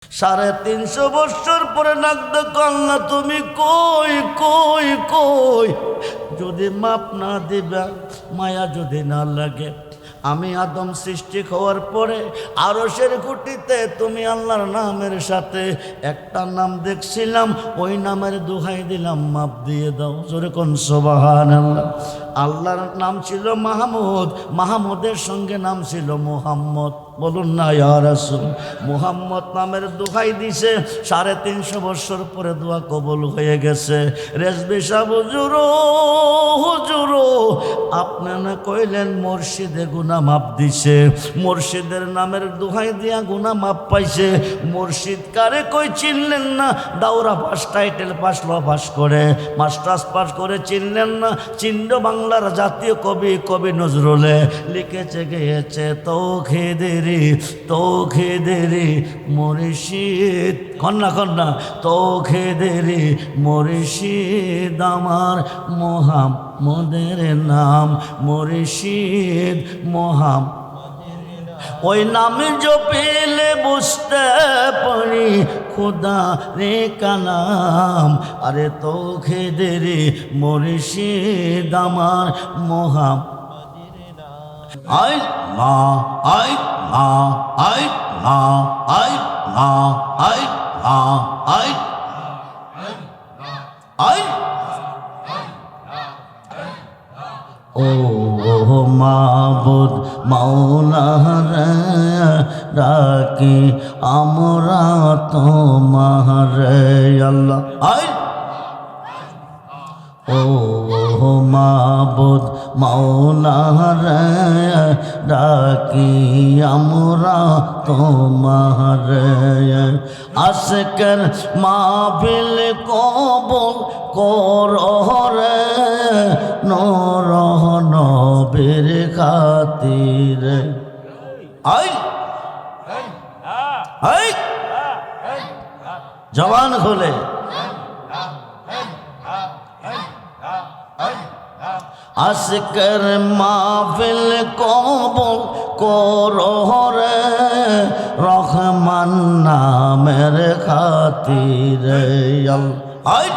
350 বছর পরে নাকদ কন্যা তুমি কই কই কই, যদি মাপ না দিবা, মায়া যদি না লাগে, আমি আদম সৃষ্টি হওয়ার পরে আরশের খুঁটিতে তুমি আল্লাহর নামের সাথে একটা নাম দেখছিলাম, ওই নামের দোহাই দিলাম, মাপ দিয়ে দাও। জোরে কোন সুবহানাল্লাহ। আল্লাহর নাম ছিল মাহমুদ, মাহমুদের সঙ্গে নাম ছিল মুহাম্মদ। বলুন না ইয়া রাসূল। মুহাম্মদ নামের দোহাই দিছে, 350 বছর পরে দোয়া কবুল হয়ে গেছে। রেজবি সাহেব হুজুর আপনি না কইলেন মুর্শিদে গুনাহ মাপ দিছে, মুর্শিদের নামের দোহাই দিয়া গুনাহ মাপ পাইছে। মুর্শিদ কারে কই চিনলেন না? দাওরা পাস, টাইটেল পাস, ল পাস করে, মাস্টার্স পাস করে চিনলেন না? চিন্ড বাংলার জাতীয় কবি, কবি নজরুলে লিখেছে, গেয়েছে তৌহিদেরি তৌহিদেরি মুর্শিদ, কন্যা কন্যা তৌহিদেরি মুর্শিদ আমার মুহাম্মদের নাম মুর্শিদ মুহাম্মদ। ওই নাম জপিলে বুঝতে পারি খুদা রে কালাম, আরে তৌহিদেরি মুর্শিদ আমার মুহাম্মদের নাম। আই মা আই মা আই মা আই মা আই মা আই আই ও মাবুদ মাওলা রে, ডাকি আমরা তোমারে আল্লাহ। আই ও মাবুদ মাওলা রে, ডাকি আমরা তোমারে। আজকের মাহফিল কবুল করো রে, নূর নবীর খাতিরে। আই আই জবান খুলে আজকের মাহফিল কবুল করো রে, রহমান নামের খাতিরে। আই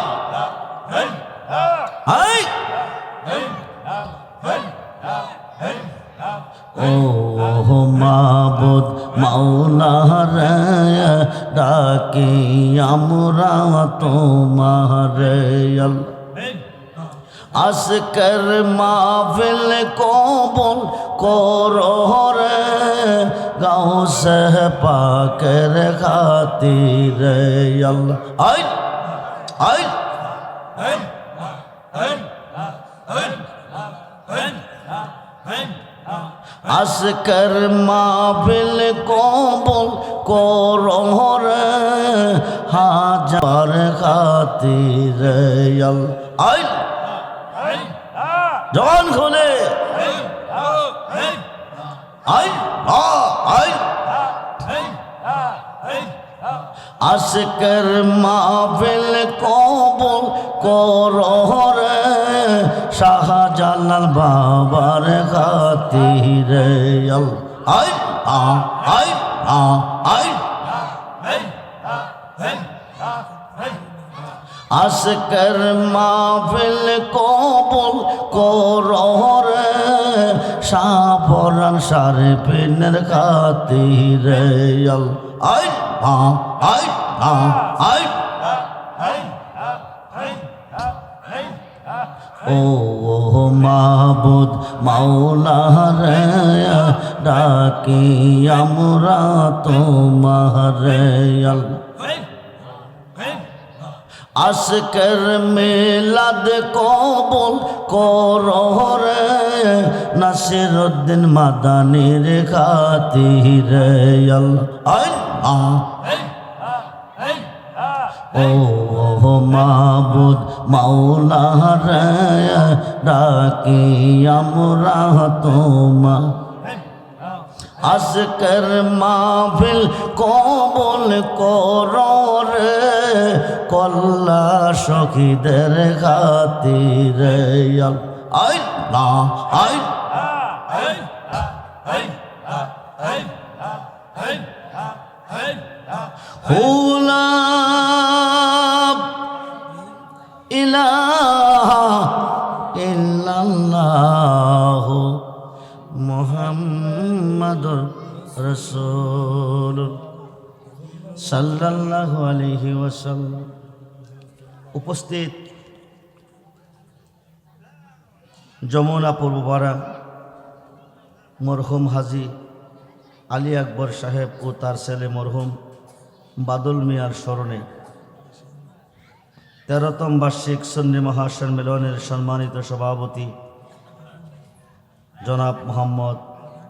আই ও মাবুদ মাওলা রে, ডাকি আমরা তোমারে। আজকের মাহফিল কবুল করো রে, গাউসে পাকের খাতিরে আল্লাহ। আই আই আজকের মাহফিল কবুল করো রে, হাজার খাতিরে আল্লাহ। আই জবান খুলে আই আই আজকের মাহফিল কবুল করো রে, শাহজালাল বাবার খাতিরে আই আই আই আজকের মাহফিল কবুল করো রে, শাহপরান শরীফের খাতিরে আই আই আই ও মাবুদ মাওলা রে, ডাকি আমরা তোমারে। আজকের মিলাদ কবুল করো রে, নাসিরউদ্দিন মাদানির খাতিরে আল্লাহ। আই ও মাবুদ মাওলা রে, ডাকি আমরা তোমা। আজকের মাহফিল কবুল করো রে, কল্লা শহীদের খাতিরে আই না আই হুলা ইলাহা ইল্লাল্লাহ মুহাম্মাদুর রাসূল সাল্লাল্লাহু আলাইহি ওয়াসাল্লাম। উপস্থিত যমুনা পূর্বপাড়া মরহুম হাজী আলী আকবর সাহেব ও তার ছেলে মরহুম বাদল মিয়ার স্মরণে 13তম বার্ষিক সুন্নি মহাসম্মেলনের সম্মানিত সভাপতি জনাব মোহাম্মদ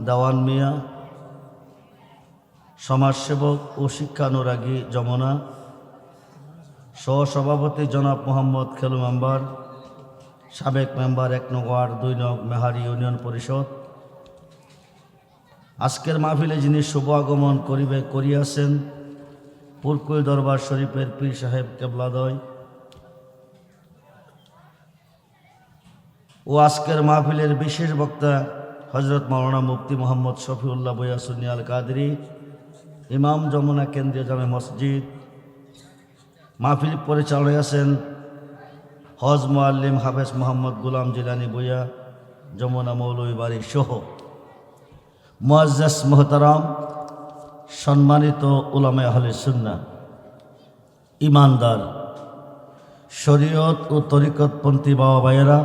দেওয়ান মিয়া, সমাজসেবক ও শিক্ষানুরাগী যমুনা, সহসভাপতি জনাব মোহাম্মদ খেলু মেম্বার, সাবেক মেম্বার 1 নং ওয়ার্ড 2 নং মেহারি ইউনিয়ন পরিষদ। আজকের মাহফিলে যিনি শুভ আগমন করিয়াছেন পুরকুল দরবার শরীফের পীর সাহেব কেবলাদয় ও আজকের মাহফিলের বিশেষ বক্তা হজরত মাওলানা মুফতি মোহাম্মদ শফিউল্লাহ বয়া সুন্নি আল কাদরি, ইমাম যমুনা কেন্দ্রীয় জামে মসজিদ। মাহফিল পরিচালনায় আছেন হজ মুআল্লিম হাফেজ মোহাম্মদ গুলাম জিলানি বইয়া যমুনা মৌলভী বাড়ি সহ মুআজ্জাজ মোহতারাম সম্মানিত উলামায়ে আহলে সুন্নাহ, ইমানদার, শরীয়ত ও তরিকতপন্থী বাবা ভাইয়েরা,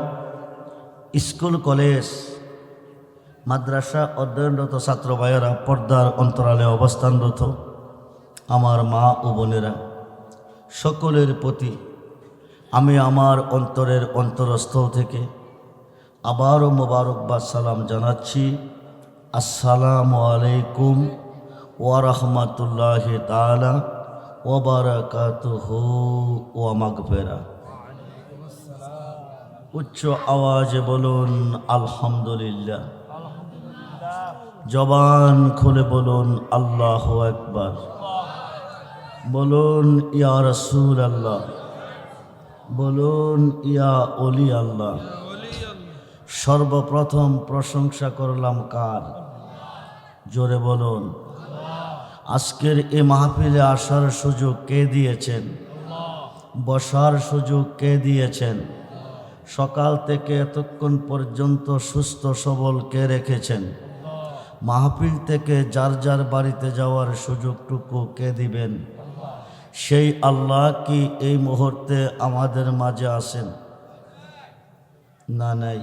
স্কুল কলেজ মাদ্রাসা অধ্যয়নরত ছাত্র ভাইয়েরা, পর্দার অন্তরালে অবস্থানরত আমার মা ও বোনেরা, সকলের প্রতি আমি আমার অন্তরের অন্তরস্থল থেকে আবারও মোবারকবাদ সালাম জানাচ্ছি। আসসালামু আলাইকুম ওয়া রাহমাতুল্লাহি তাআলা ওয়া বারাকাতুহু ওয়া মাগফিরাহ। উচ্চ আওয়াজে বলুন আলহামদুলিল্লাহ। জবান খুলে বলুন আল্লাহু আকবার। বলুন ইয়া রাসূলুল্লাহ, বলুন ইয়া ওলি আল্লাহ। সর্বপ্রথম প্রশংসা করলাম কার? জোরে বলুন। আজকের এই মাহফিলে আসার সুযোগ কে দিয়েছেন? বসার সুযোগ কে দিয়েছেন? সকাল থেকে এতক্ষণ পর্যন্ত সুস্থ সবল কে রেখেছেন? মাহফিল থেকে যার যার বাড়িতে যাওয়ার সুযোগটুকু কে দিবেন? সেই আল্লাহ কি এই মুহূর্তে আমাদের মাঝে আছেন? না নাই?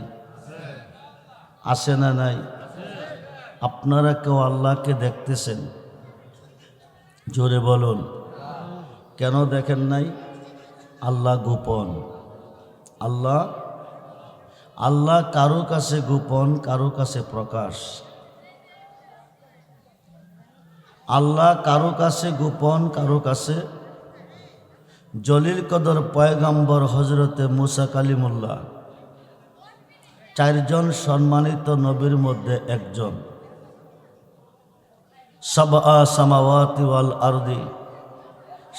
আছে না নাই? আপনারা কেউ আল্লাহকে দেখতেছেন? জোরে বলুন। কেন দেখেন নাই? আল্লাহ গোপন। আল্লাহ কারো কাছে গোপন, কারো কাছে প্রকাশ। আল্লাহ কারো কাছে গোপন, কারো কাছে। জলিল কদর পয়গম্বর হজরতে মুসা কালিমুল্লাহ 4 জন সম্মানিত নবীর মধ্যে একজন। সাবআ সামাওয়াতি ওয়াল আরদি,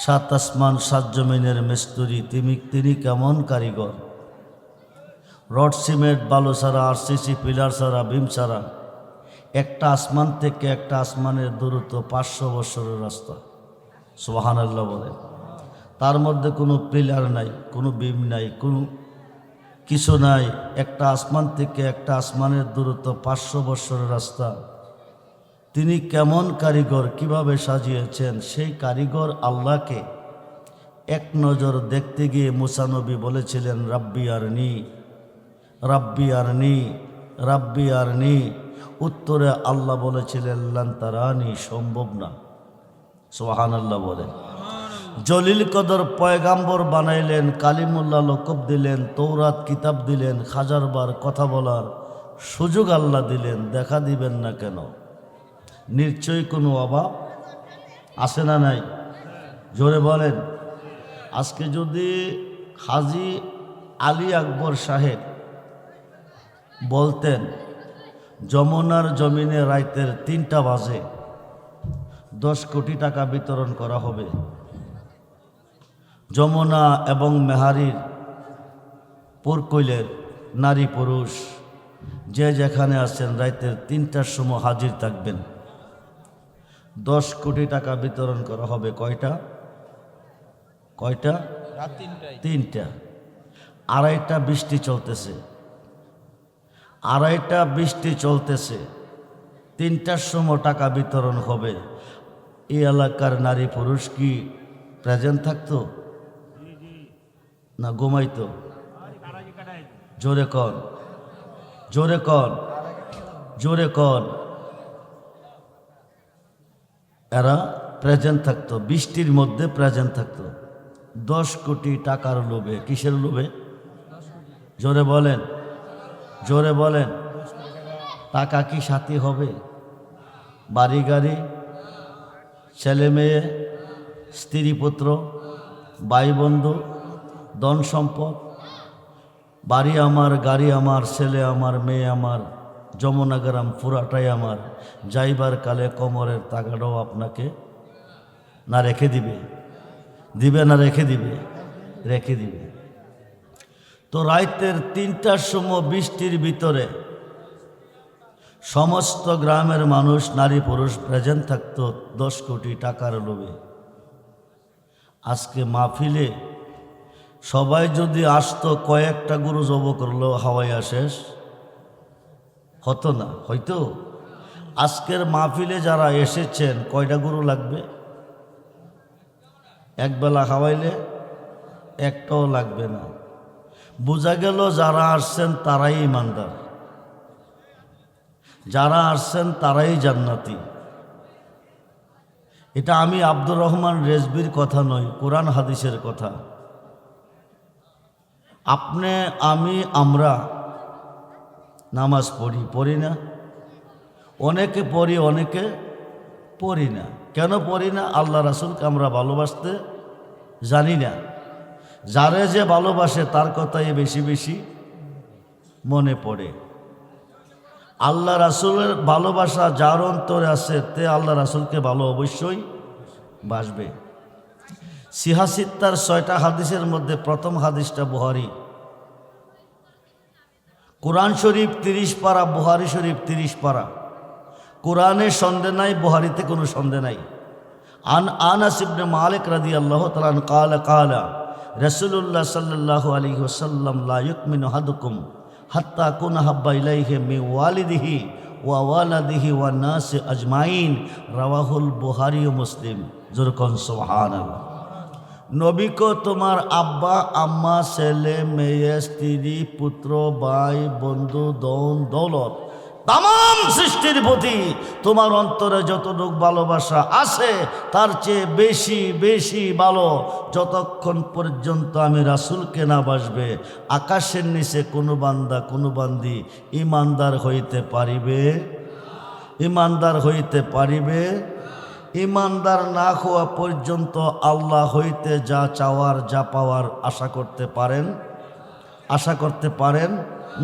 7 আসমান 7 জমিনের মিস্ত্রি। তিনি কেমন কারিগর! রড সিমেন্ট বালু ছাড়া, আরসিসি পিলার ছাড়া, বিম ছাড়া একটা আসমান থেকে একটা আসমানের দূরত্ব 500 বছরের রাস্তা। সুবহানাল্লাহ বলে। তার মধ্যে কোনো পিলার নাই, কোনো বিম নাই, কোনো কিছু নাই। একটা আসমান থেকে একটা আসমানের দূরত্ব 500 বছরের রাস্তা। তিনি কেমন কারিগর, কিভাবে সাজিয়েছেন, সেই কারিগর আল্লাহকে এক নজর দেখতে গিয়ে মুসা নবী বলেছিলেন রাব্বি আরনি, রাব্বি আরনি, রাব্বি আরনি। উত্তরে আল্লাহ বলেছিলেন লান তারানি, সম্ভব না। সুবহানাল্লাহ বলেন। জলিল কদর পয়গাম্বর বানাইলেন, কালিমুল্লাহ লকব দিলেন, তৌরাত কিতাব দিলেন, 1000 বার কথা বলার সুযোগ আল্লাহ দিলেন। দেখা দিবেন না কেন? নিশ্চয়ই কোনো অভাব আছে না নাই? জোরে বলেন। আজকে যদি হাজী আলী আকবর সাহেব বলতেন যমুনার জমিনে রাইতের 3টা বাজে 10 কোটি টাকা বিতরণ করা হবে, যমুনা এবং মেহারির পুরকৈলের নারী পুরুষ যে যেখানে আছেন রাইতের 3টার সময় হাজির থাকবেন। 10 কোটি টাকা বিতরণ করা হবে। কয়টা? রাত 3টায়। 3টা। 2:30টা বৃষ্টি চলতেছে, 2:30টা বৃষ্টি চলতেছে। 3টার সময় টাকা বিতরণ হবে। এই এলাকার নারী পুরুষ কি প্রেজেন্ট থাকতো না ঘুমাইতো? জোরে কন, জোরে কন, জোরে কন। এরা প্রেজেন্ট থাকতো, বৃষ্টির মধ্যে প্রেজেন্ট থাকতো। 10 কোটি টাকার লোভে। কিসের লোভে? জোরে বলেন, জোরে বলেন। টাকা কি সাথী হবে? বাড়ি গাড়ি, ছেলে মেয়ে, স্ত্রী পুত্র, ভাই বন্ধু, ধন সম্পদ, বাড়ি আমার, গাড়ি আমার, ছেলে আমার, মেয়ে আমার, যমুনা গ্রাম পুরাটাই আমার। যাইবার কালে কোমরের তাগাটাও আপনাকে না রেখে দিবে? দিবে না রেখে দিবে? রেখে দিবে। তো রাতের 3টার সময় বৃষ্টির ভিতরে সমস্ত গ্রামের মানুষ, নারী পুরুষ প্রেজেন্ট থাকতো 10 কোটি টাকার লোভে। আজকে মাহফিলে সবাই যদি আসতো, কয়েকটা গরু জব করলো হাওয়াইয়া শেষ হতো না? হয়তো আজকের মাহফিলে যারা এসেছেন, কয়টা গরু লাগবে? একবেলা খাওয়াইলে একটাও লাগবে না। বোঝা গেল যারা আসছেন তারাই ইমানদার, যারা আসছেন তারাই জান্নাতি। এটা আমি আব্দুর রহমান রেজবির কথা নয়, কোরআন হাদিসের কথা। আপনি, আমি, আমরা নামাজ পড়ি না? অনেকে পড়ি, অনেকে পড়ি না। কেন পড়ি না? আল্লাহ রাসূলকে আমরা ভালোবাসতে জানি না। যারে যে ভালোবাসে তার কথাই বেশি বেশি মনে পড়ে। আল্লাহ রাসূলের ভালোবাসা যার অন্তরে আছে, তে আল্লাহ রাসূলকে ভালো অবশ্যই বাসবে। সিহাসিত্তার 6টা হাদিসের মধ্যে প্রথম হাদিসটা বুখারী। কোরআন শরীফ 30 পারা, বুখারী শরীফ 30 পারা। কোরআনে সন্দেহ নাই, বুখারীতে কোনো সন্দেহ নাই। আনাস ইবনে মালিক রাদিয়াল্লাহু তাআলা আনহু ক্বালা রাসূলুল্লাহ সাল্লাল্লাহু আলাইহি ওয়াসাল্লাম লা ইউমিনু আহাদুকুম হাত্তা কুনা হাব্বা ইলাইহি মিন ওয়ালিদিহি ওয়া ওয়ালাদিহি ওয়ান নাসি আজমাইন। রাওয়াহুল বুখারী ও মুসলিম। জোরে কোন সুবহানাল্লাহ। নবী কো তোমার আব্বা আম্মা, ছেলে মেয়ে, স্ত্রী পুত্র, ভাই বন্ধু, ধন দৌলত, তাম সৃষ্টির প্রতি তোমার অন্তরে যতটুক ভালোবাসা আছে তার চেয়ে বেশি বেশি ভালো যতক্ষণ পর্যন্ত আমি রাসূলকে না বাসবে, আকাশের নিচে কোনো বান্দা কোনো বান্দি ইমানদার হইতে পারিবে? ইমানদার হইতে পারিবে? ইমানদার না হওয়া পর্যন্ত আল্লাহ হইতে যা চাওয়ার, যা পাওয়ার আশা করতে পারেন? আশা করতে পারেন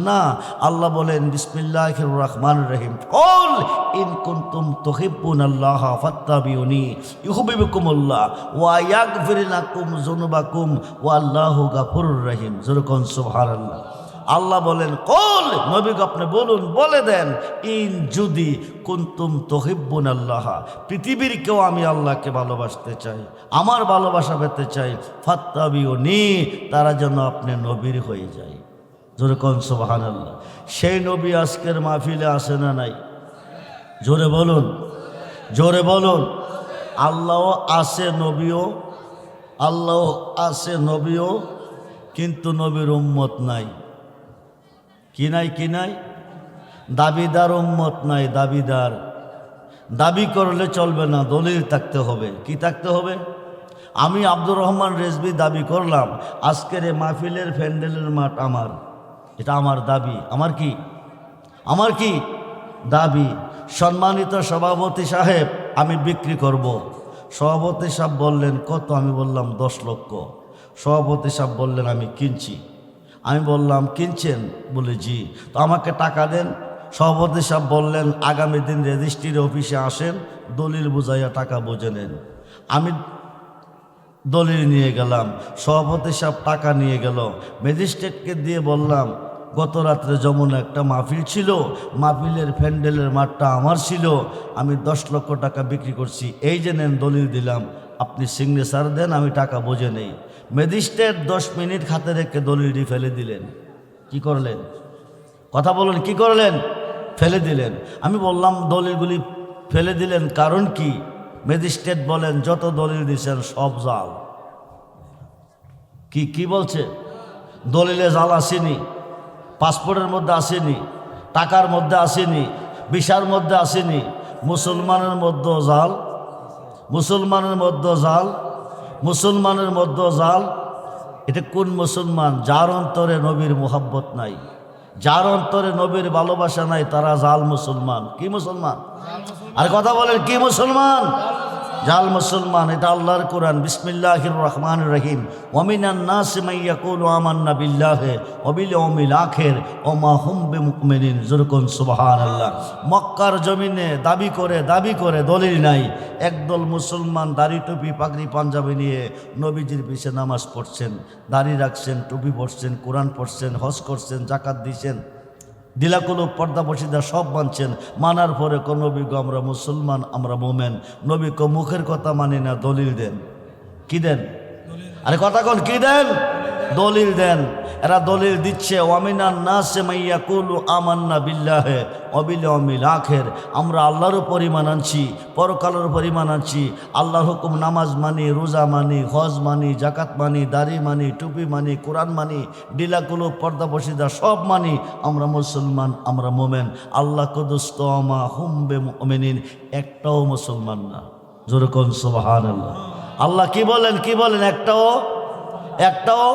না। আল্লাহ বলেন বিসমিল্লাহির রহমানির রহিম, কুল ইন কুনতুম তুহিব্বুনাল্লাহা ফাত্তাবিউনি ইউহিব্বুকুমুল্লাহ ওয়া ইয়াগফির লাকুম যুনুবাকুম ওয়াল্লাহু গাফুরুর রহিম। যেরকম সুবহানাল্লাহ। আল্লাহ বলেন, কুল নবী আপনি বলুন, বলে দেন, ইন যদি কুনতুম তুহিব্বুনাল্লাহ, পৃথিবীর কেউ আমি আল্লাহকে ভালোবাসতে চাই, আমার ভালোবাসা পেতে চাই, ফাত্তাবিউনি, তারা যেন আপনি নবীর হয়ে যায়। জোরে কোন সুবহানাল্লাহ। সেই নবী আজকের মাহফিলে আসে না নাই? জোরে বলুন, জোরে বলুন। আল্লাহ আছে, নবীও, আল্লাহ আছে, নবীও, কিন্তু নবীর উম্মত নাই। কি নাই? কি নাই? দাবিদার উম্মত নাই। দাবিদার দাবি করলে চলবে না, দলিল থাকতে হবে। কি থাকতে হবে? আমি আব্দুর রহমান রেজবি দাবি করলাম আজকের এই মাহফিলের প্যান্ডেলের মাঠ আমার, এটা আমার দাবি। আমার কি? আমার কি দাবি? সম্মানিত সভাপতি সাহেব, আমি বিক্রি করব। সভাপতি সাহেব বললেন কত? আমি বললাম 10 লক্ষ। সভাপতি সাহেব বললেন আমি কিনছি। আমি বললাম কিনছেন? বলে জি। তো আমাকে টাকা দেন। সভাপতি সাহেব বললেন আগামী দিন রেজিস্ট্রির অফিসে আসেন, দলিল বুঝাইয়া টাকা বুঝে নেন। আমি দলিল নিয়ে গেলাম, সভাপতি সাহেব টাকা নিয়ে গেল। ম্যাজিস্ট্রেটকে দিয়ে বললাম গত রাত্রে যমুনা একটা মাহফিল ছিল, মাহফিলের প্যান্ডেলের মাঠটা আমার ছিল, আমি 10 লক্ষ টাকা বিক্রি করছি, এই যে নেন দলিল দিলাম, আপনি সিগনেচার দেন, আমি টাকা বুঝে নেই। ম্যাজিস্ট্রেট 10 মিনিট হাতে রেখে দলিলটি ফেলে দিলেন। কি করলেন? কথা বলুন, কি করলেন? ফেলে দিলেন। আমি বললাম দলিলগুলি ফেলে দিলেন কারণ কি? ম্যাজিস্ট্রেট বলেন যত দলিল দিয়েছেন সব জাল। কি বলছে? দলিলে জাল আসেনি, পাসপোর্টের মধ্যে আসেনি, টাকার মধ্যে আসেনি, ভিসার মধ্যে আসেনি। মুসলমানের মধ্যে জাল, মুসলমানের মধ্যে জাল, মুসলমানের মধ্যে জাল। এটা কোন মুসলমান? যার অন্তরে নবীর মোহাব্বত নাই, যার অন্তরে নবীর ভালোবাসা নাই, তারা জাল মুসলমান। কি মুসলমান? আর কথা বলেন, কি মুসলমান? জাল মুসলমান। এটা আল্লাহর কোরআন। বিসমিল্লাহির রহমানির রহিম। ওয়ামিনান নাসি মান ইয়াকুলু আমান্না বিল্লাহি ওয়া বিল ইয়াউমিল আখির ওয়া মা হুম বিমুমিনিন। যুরকুন সুবহানাল্লাহ। মক্কার জমিনে দাবি করে দলিল নাই। একদল মুসলমান দাড়ি টুপি পাগড়ি পাঞ্জাবি নিয়ে নবীজির পিছে নামাজ পড়ছেন, দাড়ি রাখছেন, টুপি পড়ছেন, কোরআন পড়ছেন, হজ করছেন, জাকাত দিছেন, দিলাকুলু পর্দা বসিদা সব মানছেন। মানার পরে কোন নবী গো আমরা মুসলমান, আমরা মোমেন। নবী কো মুখের কথা মানি না, দলিল দেন। কি দেন? আরে কথা কোন, কি দেন? দলিল দেন। এরা দলিল দিচ্ছে ওয়ামিনান নাসি মান ইয়াকুলু আমান্না বিল্লাহি ওয়া বিল ইয়াউমিল আখির। আমরা আল্লাহর উপর ঈমান আনছি, পরকালের উপর ঈমান আনছি, আল্লাহর হুকুম নামাজ মানি, রোজা মানি, হজ মানি, জাকাত মানি, দাড়ি মানি, টুপি মানি, কোরআন মানি, ডিলাকুলু পর্দা বসিদা সব মানি। আমরা মুসলমান, আমরা মোমেন। আল্লাহ কুদুস্ত মা হুম বিমুমিনিন। একটাও মুসলমান না। জোরে কোন সুবহানাল্লাহ। আল্লাহ কি বলেন? একটাও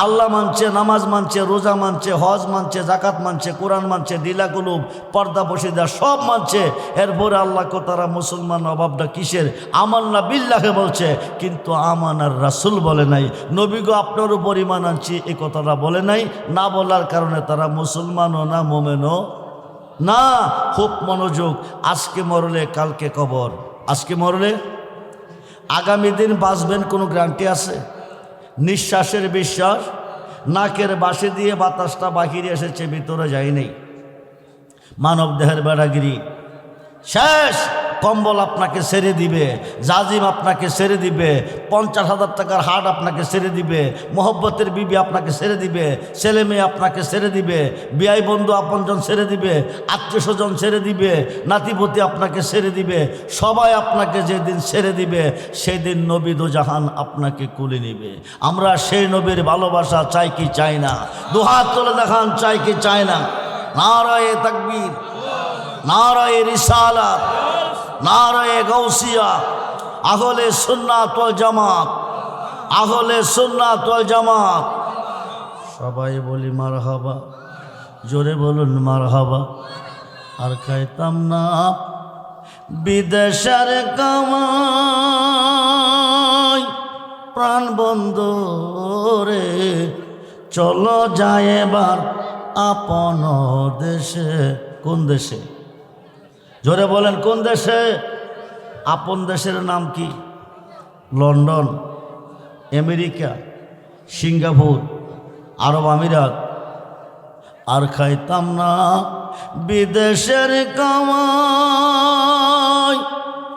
আল্লাহ মানছে, নামাজ মানছে, রোজা মানছে, হজ মানছে, জাকাত মানছে, কোরআন মানছে, দিলাকুলুব পর্দা বসিদা সব মানছে। এরপরে আল্লাহ কো তারা মুসলমান। অভাবটা কিসের? আমান্না বিল্লাহে বলছে, কিন্তু আমানার রাসূল বলে নাই। নবী গো আপনার উপর ঈমান আনছি এই কথাটা বলে নাই। না বলার কারণে তারা মুসলমানও না, মোমেনও না। খুব মনোযোগ। আজকে মরলে কালকে কবর, আজকে মরলে আগামী দিন বাঁচবেন কোনো গ্যারান্টি আছে? নিঃশ্বাসের বিশ্বাস, নাকের বাসে দিয়ে বাতাসটা বাহিরে এসেছে, ভিতরে যায়নি। মানব দেহের বেড়াগিরি শেষ। কম্বল আপনাকে ছেড়ে দিবে, জাজিম আপনাকে ছেড়ে দিবে, 50,000 টাকার হাট আপনাকে ছেড়ে দিবে, মোহব্বতের বিবি আপনাকে ছেড়ে দিবে, ছেলে মেয়ে আপনাকে ছেড়ে দিবে, বিয়াই বন্ধু আপনজন ছেড়ে দিবে, আত্মীয় স্বজন ছেড়ে দিবে, নাতিপতি আপনাকে ছেড়ে দিবে। সবাই আপনাকে যেদিন ছেড়ে দিবে সেদিন নবী দো জাহান আপনাকে কুলে নিবে। আমরা সেই নবীর ভালোবাসা চাই কি চাই না? দুহাত তুলে দেখান, চাই কি চাই না? নারায়ে তাকবীর, নারায়ে রিসালাত, নারায়ে গাউসিয়া। আহলে সুন্নাত ওয়াল জামাত, আহলে সুন্নাত ওয়াল জামাত। সবাই বলি মারহাবা, জোরে বলুন মারহাবা। আর খাইতাম না বিদেশের কামাই, প্রাণ বন্ধরে চলো যায় এবার আপন দেশে। কোন দেশে? জোরে বলেন, কোন দেশে? আপন দেশের নাম কি? লন্ডন, আমেরিকা, সিঙ্গাপুর, আরব আমিরাত। আর খাইতাম না বিদেশের কামাই,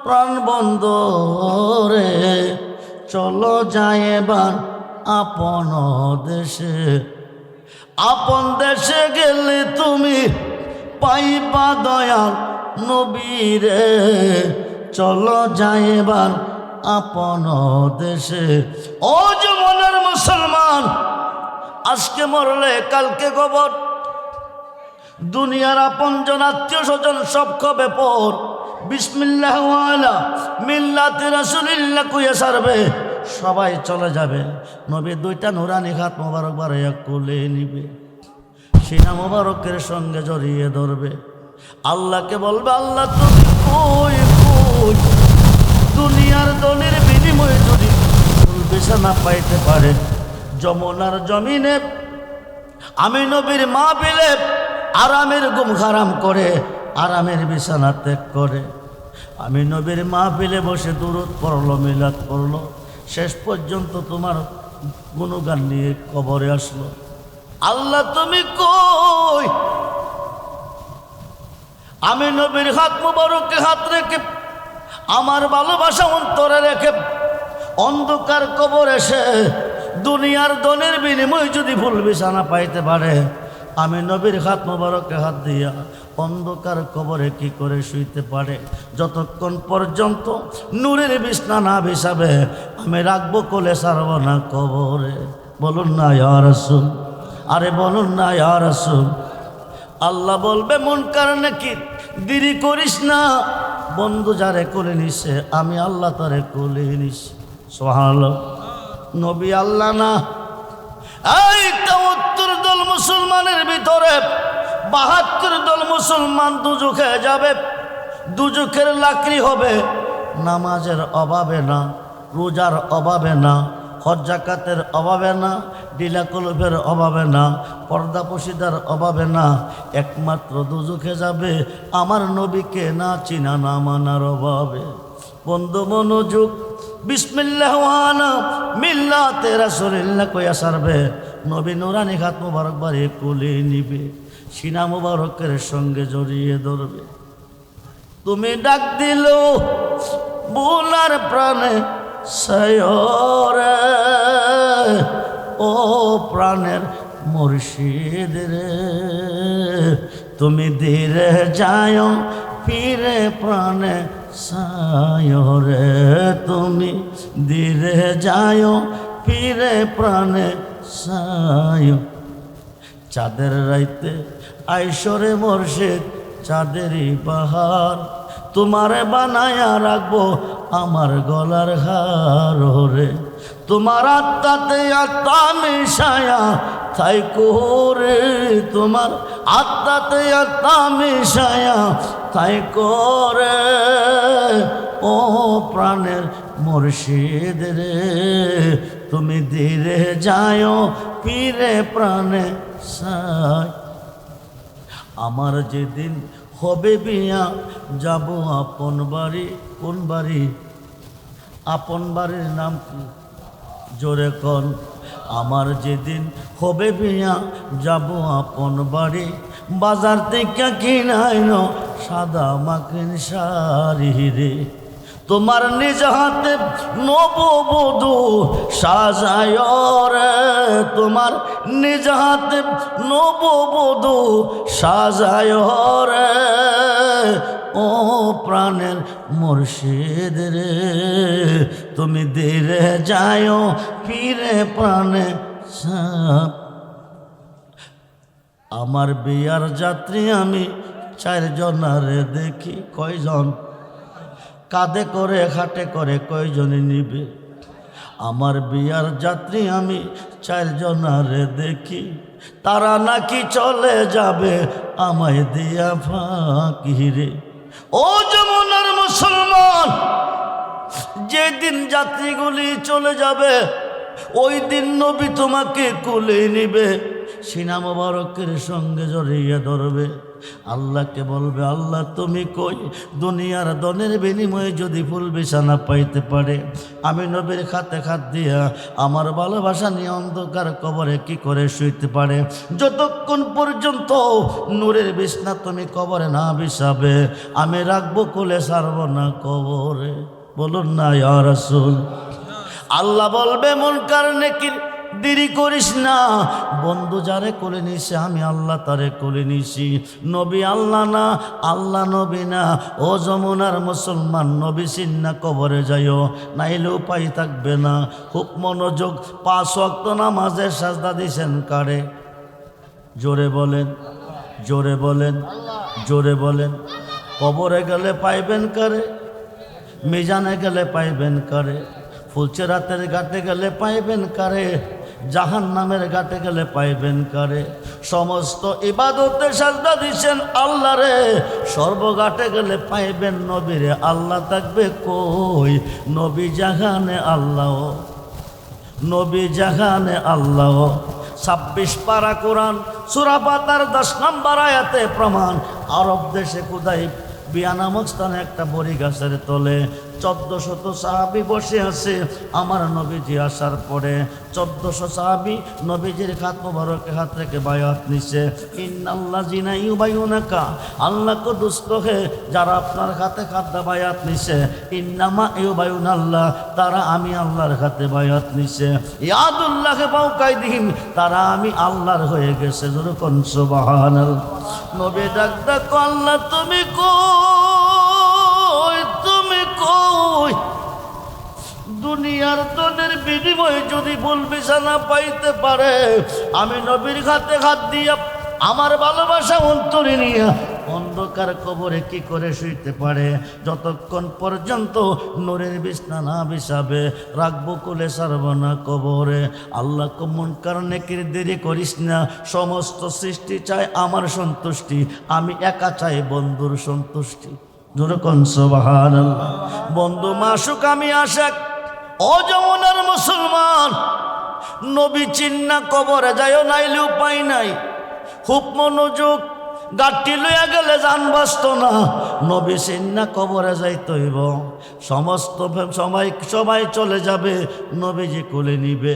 প্রাণ বন্ধরে চলো যায় এবার আপন দেশে। আপন দেশে গেলে তুমি পাইবা দয়াল নবীরে, চলো যায় এবার আপন দেশে। ও জীবনের মুসলমান, আজকে মরলে কালকে কবর। দুনিয়ার আপনজন আত্মীয় স্বজন সব কবে পর বিসমিল্লাহ ওয়ালা মিল্লাতে রাসূলিল্লাহ কইয়া সারবে, সবাই চলে যাবে। নবী দুইটা নুরানি হাত মোবারক বাড়াইয়া কোলে নিবে, সিনা মোবারকের সঙ্গে জড়িয়ে ধরবে। আল্লাহকে বলবে, আল্লাহ তুমি কই কই? দুনিয়ার দলের বিনিময়ে যদি ফুল বিছানা পাইতে পারে, যমুনার জমিনে আমি নবীর মাহফিলে আরামের ঘুম হারাম করে, আরামের বিছানা ত্যাগ করে, আমি নবীর মাহফিলে বসে দুরূদ পড়লো, মিলাদ পড়লো, শেষ পর্যন্ত তোমার গুণগান নিয়ে কবরে আসলো। আল্লাহ তুমি কই? আমি নবীর হাত মুবারকে হাত রেখে আমার ভালোবাসা অন্তরে রেখে অন্ধকার কবর এসে দুনিয়ার ধনের বিনিময় যদি ফুল বিছানা পাইতে পারে, আমি নবীর হাত মুবারকে হাত দিয়া অন্ধকার কবরে কি করে শুইতে পারে? যতক্ষণ পর্যন্ত নূরের বিছনা না বিছাবে আমি রাখবো কোলে, ছাড়ব না কবরে। বলুন না ইয়া রাসূল, আরে বলুন না ইয়া রাসূল। আল্লাহ বলবে মুনকার নাকির, দেরি করিস না, বন্ধু যারে কোলে নিছে আমি আল্লাহ তারে কোলে নিছি। সুবহানাল্লাহ। নবী আল্লাহ না। এই ৭৪ দল মুসলমানের ভিতরে ৭২ দল মুসলমান দুজখে যাবে। দুজখের লাকড়ি হবে নামাজের অভাবে না, রোজার অভাবে না, হজ যাকাতের অভাবে না, ডিলা কলবের অভাবে না, পর্দা পশিদার অভাবে না। একমাত্র দুজখে যাবে আমার নবীকে না চিনা না মানার অভাবে। বন্ধু মনোযোগ, বিসমিল্লাহ ওয়ানা মিল্লাতে রাসূলিল্লাহ কইয়া সারবে। নবী নুরানি হাত মুবারক বাড়িয়ে কোলে নিবে, সিনা মুবারকের সঙ্গে জড়িয়ে ধরবে। তুমি ডাক দিল বোলার প্রাণে সয়রে, ও প্রাণের মুর্শিদ রে, তুমি ধীরে যায় ফিরে প্রাণে সায়রে, তুমি ধীরে যায় ফিরে প্রাণে সায়। চাঁদের রাইতে আইসরে মুর্শিদ চাঁদেরই বাহার, তোমারে বানায়া রাখবো আমার গলার হার রে। তোমার আত্মাতে আত্মা মিশায়া তাই করে, তোমার আত্মাতে আত্মা মিশায়া তাই করে, ও প্রাণের মুর্শিদ রে, তুমি ধীরে যায় ফিরে প্রাণে সায়। আমার যেদিন হবে বিয়া যাব আপন বাড়ি। কোন বাড়ি? আপন বাড়ির নাম কি? জোরে কন। আমার যেদিন হবে বিয়া যাব আপন বাড়ি, বাজার থেকে কিনাইন সাদা মাখিন শাড়ি রে। তোমার নিজ হাতে নববধূ সাজায় রে, তোমার নিজ হাতে নববধূ সাজায় রে, ও প্রাণের মুর্শিদ রে, তুমি ধীরে যায় ফিরে প্রাণে সাপ। আমার বিয়ার যাত্রী আমি 4 জনারে দেখি। কয়জন? কাঁধে করে খাটে করে কয়জনে নিবে? আমার বিয়ার যাত্রী আমি 4 জনারে দেখি, তারা নাকি চলে যাবে আমায় দিয়া ফাঁকি রে। ও যমুনার মুসলমান, যেদিন যাত্রীগুলি চলে যাবে ওই দিন নবী তোমাকে কোলে নিবে, সিনা মোবারকের সঙ্গে জড়িয়ে ধরবে। আল্লাহকে বলবে আল্লাহ তুমি কই? দুনিয়ার ধনের বিনিময়ে যদি ফুল বিছানা পাইতে পারে, আমি নবীর খাতে খাত দিয়া আমার ভালোবাসা নিয়ে অন্ধকার কবরে কি করে শুইতে পারে? যতক্ষণ পর্যন্ত নূরের বিছনা তুমি কবরে না বিছাবে আমি রাখবো কোলে, ছাড়ব না কবরে। বলুন না ইয়া রাসূল। আল্লাহ বলবে মুনকার নাকির, দেরি করিস না, বন্ধু যারে কোলে নিছে আমি আল্লাহ তারে কোলে নিছি। নবী আল্লাহ না, আল্লাহ নবী না। ও যমুনার মুসলমান, নবী চিন্না কবরে যাইও, নাইলে উপায় থাকবে না। খুব মনোযোগ। 5 ওয়াক্ত নামাজের সাজদা দিছেন কারে? জোরে বলেন, জোরে বলেন, জোরে বলেন। কবরে গেলে পাইবেন কারে? মিজানে গেলে পাইবেন কারে? ফুলচেরাতের ঘাটে গেলে পাইবেন কারে? জাহান্নামের ঘাটে গেলে পাইবেন কারে? সমস্ত ইবাদতে সাজদা দিছেন আল্লাহ রে, সর্বঘাটে গেলে পাইবেন নবীরে। আল্লাহ থাকবে কই? নবী জাহানে আল্লাহ, নবী জাহানে আল্লাহ। 26 পারা কোরআন সূরা বাকারার 10 নম্বর আয়াতে প্রমাণ। আরব দেশে খুদাই বিয়া নামক স্থানে একটা বড়ি গাছের তলে 1400 সাহাবী বসে আছে। আমার নবীজি আসার পরে 1400 সাহাবী নবীজির হাত মোবারকে হাত রেখে বায়াত নিছে। ইন্নাল্লাযিনা ইউবাইউনাকা, আল্লাহ কো দুস্ত হে যারা আপনার হাতে হাত বায়াত নিছে, ইন্নামা ইউবাইউনাল্লাহ, তারা আমি আল্লাহর হাতে বায়াত নিছে। ইয়াদুল্লাহি ফাওকাইদিহিম, তারা আমি আল্লাহর হয়ে গেছে। যখন সুবহানাল্লাহ। নবী ডাক ডাক, আল্লাহ তুমি কই, তুমি কই? দুনিয়ার দনের বিনিময়ে যদি ভুল বিছানা পাইতে পারে, আমি নবীর হাতে হাত দিয়া আমার ভালোবাসা অন্তরে নিয়ে অন্ধকার কবরে কি করে শুইতে পারে? যতক্ষণ পর্যন্ত নূরের বিছনা না বিছাবে রাখবো কোলে ছাড়ব না কবরে। আল্লাহ মুনকার নেকির দেরি করিস না। সমস্ত সৃষ্টি চায় আমার সন্তুষ্টি, আমি একা চাই বন্ধুর সন্তুষ্টি। যেরকম সুবহানাল্লাহ। বন্ধু মাসুক আমি আশাক, ও যমুনার মুসলমান, নবী চিন্না কবরে যায় নাইলে উপায় নাই। খুব মনোযোগ, গাঠটি লইয়া গেলে জান বাঁচত না। নবী চিন্না কবরে যাইতে হইব। সমস্ত সবাই চলে যাবে, নবীজি কোলে নিবে।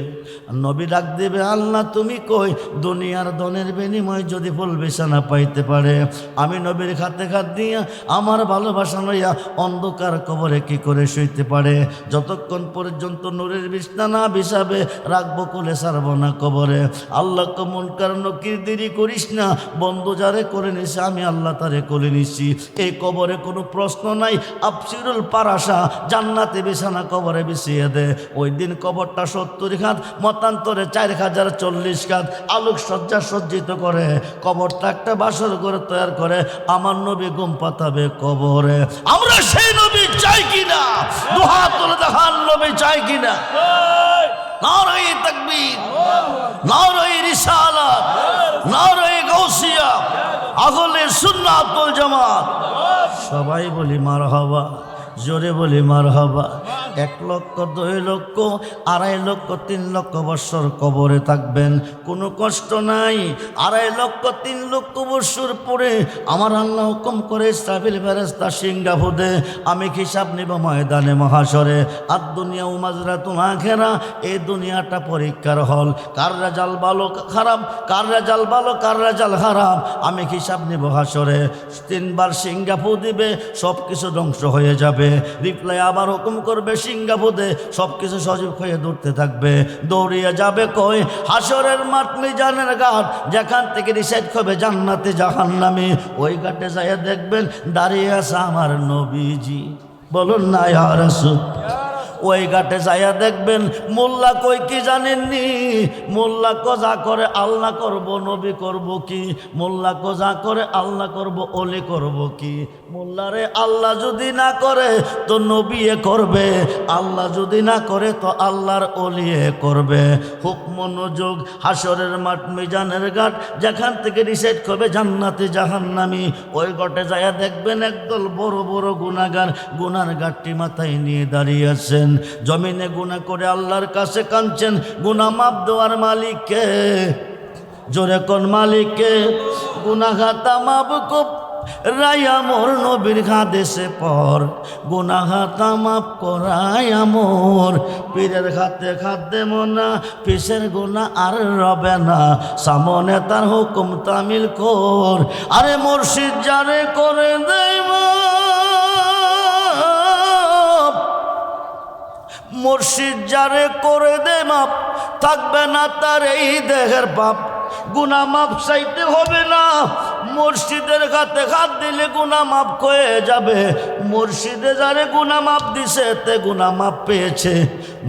নবী ডাক দেবে, আল্লাহ তুমি কই? দুনিয়ার ধনের বিনিময় যদি ফুল বিছানা পাইতে পারে, আমি নবীর খাতে খাত দিয়া আমার ভালোবাসা লইয়া অন্ধকার কবরে কি করে শুইতে পারে? যতক্ষণ পর্যন্ত নূরের বিছনা না বিছাবে রাখবো কোলে ছাড়ব না কবরে। আল্লাহ মুনকার নকির দেরি করিস না। বন্ধু যারে করে নিছে আমি আল্লাহ তারে কোলে নিছি। এই কবরে কোনো প্রশ্ন নাই। আফসিরুল পারাসা জান্নাতে বিছানা কবরে বিছিয়ে দে। ওই দিন কবরটা 70 খাত, মতান্তরে 4040 খাত আলোক সজ্জা সজ্জিত করে কবরটা একটা বাসর করে তৈরি করে আমার নবী ঘুম পাতাবে কবরে। আমরা সেই নবী চাই কিনা? দুহাত তুলে দেখান, নবী চাই কিনা? নারায়ে তাকবীর, নারায়ে রিসালাত, নারায়ে গাউসিয়া, আহলে সুন্নাত ওয়াল জামাত। সবাই বলি মারহাবা, জোরে বলি মারহাবা। 1 লক্ষ 2 লক্ষ 2.5 লক্ষ 3 লক্ষ বৎসর কবরে থাকবেন, কোনো কষ্ট নাই। 2.5 লক্ষ 3 লক্ষ বৎসর পরে আমার আল্লাহ হুকুম করে ইসরাফিল ফেরেশতা সিংহা ফুঁদে আমি হিসাব নিব ময়দানে মহাশরে। আর দুনিয়া মাজরাতুল আখিরা, এই দুনিয়াটা পরীক্ষার হল। কার রেজাল্ট ভালো খারাপ, কার রেজাল্ট ভালো কার রেজাল্ট খারাপ, আমি হিসাব নিব হাসরে। 3 বার সিংহা ফু দিবে, সব কিছু ধ্বংস হয়ে যাবে। রিপ্লাই আবার হুকুম করবে সিংহা ফুঁদে, সব কিছু সজীব হয়ে দৌড়তে থাকবে। দৌড়িয়ে যাবে কই? হাসরের মাঠ, মিজানের ঘাট, যেখান থেকে ডিসাইড হবে জান্নাতে জাহান্নামে। ওই ঘাটে যাইয়া দেখবেন দাঁড়িয়ে আছে আমার নবীজি। বলুন না ইয়া রাসূল। ওই ঘাটে যাইয়া দেখবেন মোল্লা কই কি জানেননি? মোল্লা কো যা করে আল্লাহ করব, নবী করব কি? মোল্লা কো যা করে আল্লাহ করব, ওলি করব কি? মোল্লারে আল্লাহ যদি না করে তো নবীয়ে করবে, আল্লাহ যদি না করে তো আল্লাহর ওলিয়ে করবে। খুব মনোযোগ। হাসরের মাঠ, মিজানের ঘাট, যেখান থেকে ডিসাইড করবে জান্নাতে জাহান্নামি, ওই ঘাটে যাইয়া দেখবেন একদল বড় বড় গুনাহগার গুনার ঘাটটি মাথায় নিয়ে দাঁড়িয়ে আছেন। জমিনে গুনাহ করে আল্লাহর কাছে কাঁদছেন। গুনাহ মাফ দেওয়ার মালিককে, জোরে কোন মালিককে? গুনাহ খাতা মাফ কর রায়া মোর নবীর খাদেশে পর, গুনাহ খাতা মাফ করায়া মোর। পীরের খাতে খাদ্যে মোনা, পিসের গুনাহ আর রবে না, সামনে তার হুকুম তামিল কর। আরে মুর্শিদ যারে করে দেয় মুর্শিদ যারে করে দে মাপ, থাকবে না তার এই দেহের পাপ। গুনাহ মাপ চাইতে হবে না, মুর্শিদের হাতে হাত দিলে গুনাহ মাপ হয়ে যাবে। মুর্শিদে যারে গুনাহ মাপ দিছে তে গুনাহ মাপ পেয়েছে।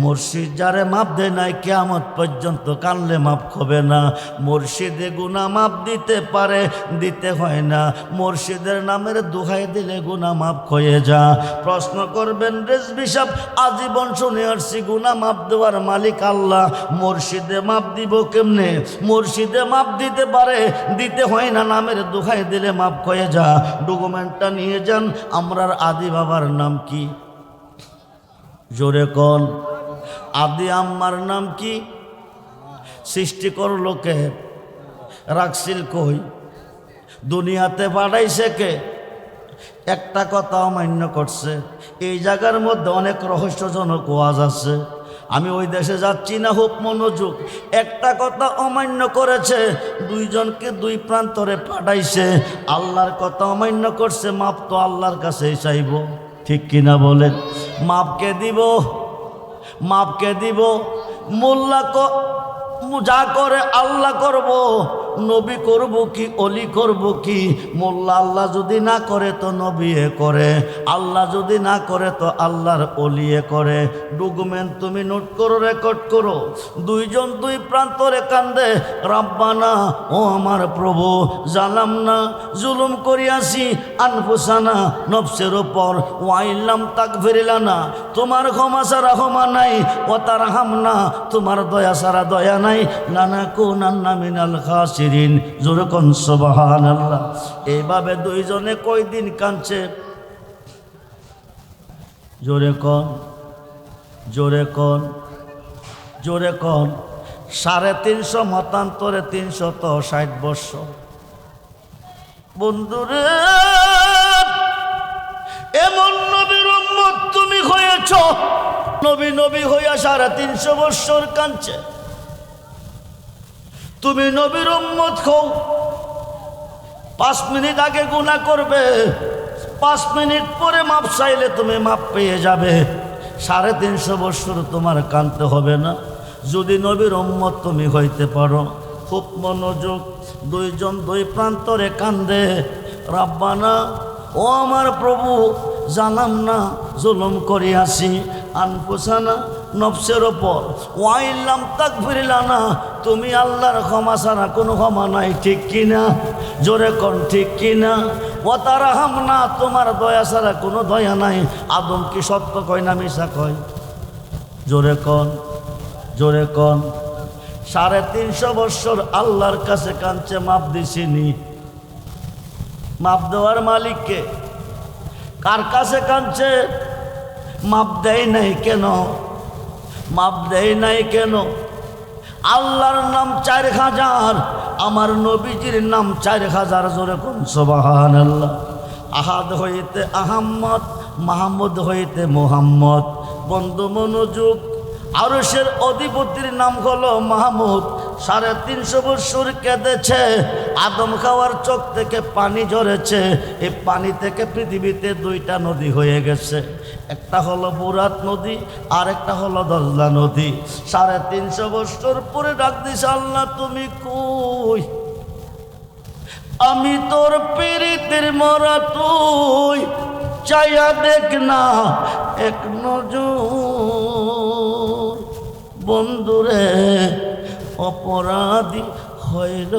মুর্শিদ যারে মাপ দেয় নাই কিয়ামত পর্যন্ত কানলে মাপ হবে না। মুর্শিদে গুনাহ মাপ দিতে পারে, দিতে হয় না। মুর্শিদের নামের দোহাই দিলে গুনাহ মাপ হয়ে যা। প্রশ্ন করবেন রেজভী সাহেব, আজীবন শুনে আসছি গুনাহ মাপ দেওয়ার মালিক আল্লাহ, মুর্শিদে মাপ দিব কেমনে? মুর্শিদে মাপ দিতে পারে, দিতে হয় না। নামের দোহাই দিলে মাপ হয়ে যা। ডকুমেন্টটা নিয়ে যান। আমরার আদি বাবার নাম কি? জোরে কোন? আদি আম্মার নাম কি? সৃষ্টি করলো কে? রাখছিল কই? দুনিয়াতে পাঠাইছে কে? একটা কথা অমান্য করছে। এই জায়গার মধ্যে অনেক রহস্যজনক ওয়াজ আছে, আমি ওই দেশে যাচ্ছি না, খুব মনোযোগ। একটা কথা অমান্য করেছে, দুইজনকে দুই প্রান্তরে পাঠাইছে, আল্লাহর কথা অমান্য করছে, মাপ তো আল্লাহর কাছেই চাইব, ঠিক কিনা বলেন? মাপকে দিব, মাপকে দিব। মোল্লা যা করে আল্লাহ করব, নবী করব কি অলি করব কি? মোল্লা আল্লাহ যদি না করে তো নবীয়ে করে, আল্লাহ যদি না করে তো আল্লাহর অলিয়ে করে। ডকুমেন্ট তুমি নোট করো, রেকর্ড করো। দুইজন দুই প্রান্তরে কান্দে, রাব্বানা, ও আমার প্রভু, জানাম না জুলুম করিয়াছি আনফুসানা, নফসের ওপর, ওয়াইল্লাম তাকফিরিলানা, তোমার ক্ষমা ছাড়া ক্ষমা নাই, ও তার হামনা, তোমার দয়া ছাড়া দয়া নাই, লানাকুনান্না মিনাল খাসিরিন। জোরে কোন সুবহানাল্লাহ। এইভাবে দুইজনে কয়দিন কাঁদছে? জোরে কোন, জোরে কোন, জোরে কোন। 350 মতান্তরে 360 বৎসর। বন্ধুরে, এমন নবীর উম্মত তুমি হয়েছ, নবী নবী হইয়া 350 বৎসর কাঁদছে। তুমি নবীর উম্মত হও, 5 মিনিট আগে গুনাহ করবে, 5 মিনিট পরে মাপ চাইলে তুমি মাপ পেয়ে যাবে। 350 বৎসর তোমার কাঁদতে হবে না, যদি নবীর উম্মত তুমি হইতে পারো। খুব মনোযোগ। দুইজন দুই প্রান্তরে কান্দে, রাব্বানা, ও আমার প্রভু, জানাম না জুলুম করিয়াছি আনফুসানা, নফসের ওপর, ওয়াইল্লাম তাকফিরিলানা, তুমি আল্লাহর ক্ষমা ছাড়া কোনো ক্ষমা নাই, ঠিক কিনা? জোরে কোন ঠিক কিনা? ও তারা হামনা, তোমার দয়া ছাড়া কোনো দয়া নাই। আদম কি সত্য কয় না মিশা কয়? জোরে কোন, জোরে কোন। 350 বৎসর আল্লাহর কাছে কাঁদছে, মাপ দিছিনি। মাপ দেওয়ার মালিককে? কার কাছে কাঁদছে? মাপ দেয় নাই কেন? মাপ দেয় নাই কেন? আল্লাহর নাম 4000, আমার নবীজির নাম 4000। জোরে কোন সুবহানাল্লাহ। আহাদ হইতে আহম্মদ, মাহমুদ হইতে মুহাম্মদ। বন্ধু মনোযোগ। আরশের অধিপতির নাম হলো মাহমুদ। 350 বৎসর কেঁদেছে, আদম খাওয়ার চোখ থেকে পানি ঝরেছে। এই পানি থেকে পৃথিবীতে 2টা নদী হয়ে গেছে, একটা হলো ফুরাত নদী, আর একটা হলো দজলা নদী। 350 বৎসর পরে ডাক দিছে, আল্লাহ তুমি কই? আমি তোর পীড়িতের মরা, তুই চাইয়া দেখ না এক নজর। বন্ধুরে, অপরাধী হইল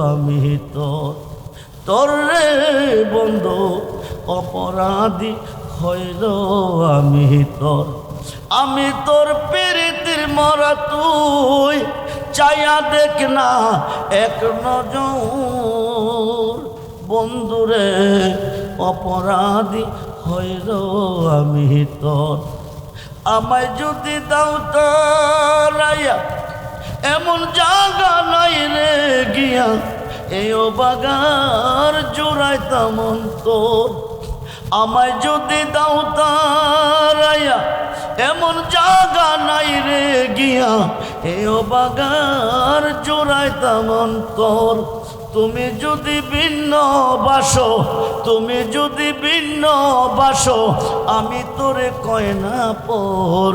আমি তোর, তোর রে বন্ধু, অপরাধী হইল আমি তোর। আমি তোর পীড়িতের মরা, তুই চাইয়া দেখ না এক নজর। বন্ধুরে, অপরাধী হইল আমি তোর। আমায় যদি দাও তারাইয়া, এমন জায়গা নাই রে গিয়া, এই বাগার জোড়াইতাম অন্তর। আমায় যদি দাও তারাইয়া, এমন জায়গা নাই রে গিয়া, এই বাগার জোড়াইতাম অন্তর। তুমি যদি ভিন্ন বাসো, তুমি যদি ভিন্ন বাসো, আমি তোরে কয় না পর।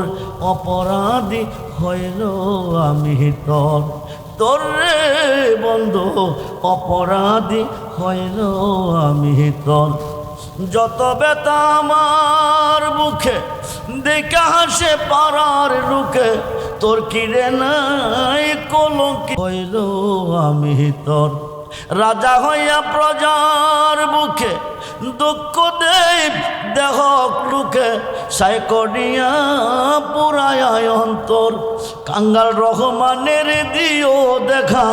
অপরাধী হইল আমি তোর, তোর রে বন্ধু, অপরাধী হইল আমি তোর। যত ব্যথা আমার বুকে, দেখা হাসে পাড়ার লোকে, তোর কিরে নাই কলঙ্ক হইল আমি তোর। রাজা হইয়া প্রজার বুকে, দুঃখ দেব দেহ লোকে, সাই করিয়া পুরায় অন্তর। কাঙ্গাল রহমানের দিও দেখা,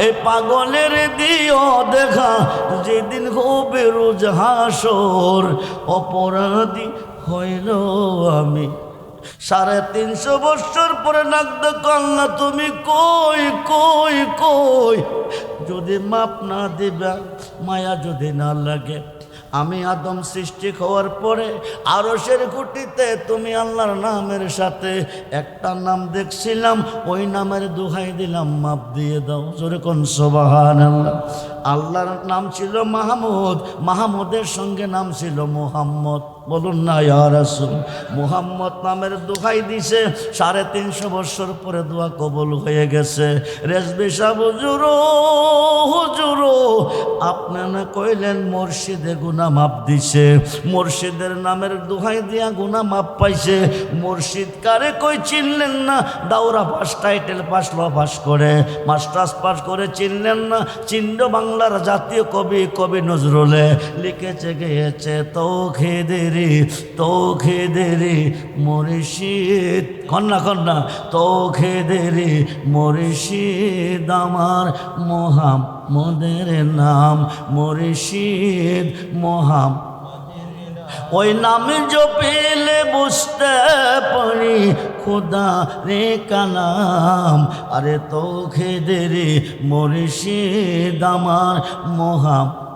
এই পাগলের দিও দেখা, যেদিন হবে রোজ হাসর। অপরাধী হইল আমি। 350 বৎসর পরে নাগদ কন্যা তুমি কই কই কই? যদি মাপ না দিবা, মায়া যদি না লাগে, আমি আদম সৃষ্টি হওয়ার পরে আরশের খুঁটিতে তুমি আল্লাহর নামের সাথে একটা নাম দেখছিলাম, ওই নামের দোহাই দিলাম মাপ দিয়ে দাও। জোরে কোন সুবহানাল্লাহ। আল্লাহর নাম ছিল মাহমুদ, মাহমুদের সঙ্গে নাম ছিল মুহাম্মদ। বলুন না ইয়া রাসূল। মুহাম্মদ নামের দোহাই দিছে, 350 বছর পরে দোয়া কবুল হয়ে গেছে। রেজবি সাহেব হুজুর আপনি না কইলেন মুর্শিদে গুনাহ মাপ দিছে, মুর্শিদের নামের দোহাই দিয়া গুনাহ মাপ পাইছে। মুর্শিদ কারে কই চিনলেন না? দাওরা পাস, টাইটেল পাস, ল পাস করে, মাস্টার্স পাস করে চিনলেন না? চিহ্ন বাংলার জাতীয় কবি কবি নজরুলে লিখেছে, গেয়েছে তৌহিদেরি তৌহিদেরি মুর্শিদ, কন্যা কন্যা তৌহিদেরি মুর্শিদ আমার মুহাম্মদের নাম মুর্শিদ মুহাম্মদ। ওই নাম জপিলে বুঝতে পারি খুদা রে কালাম, আরে তৌহিদেরি মুর্শিদ আমার মুহাম্মদ।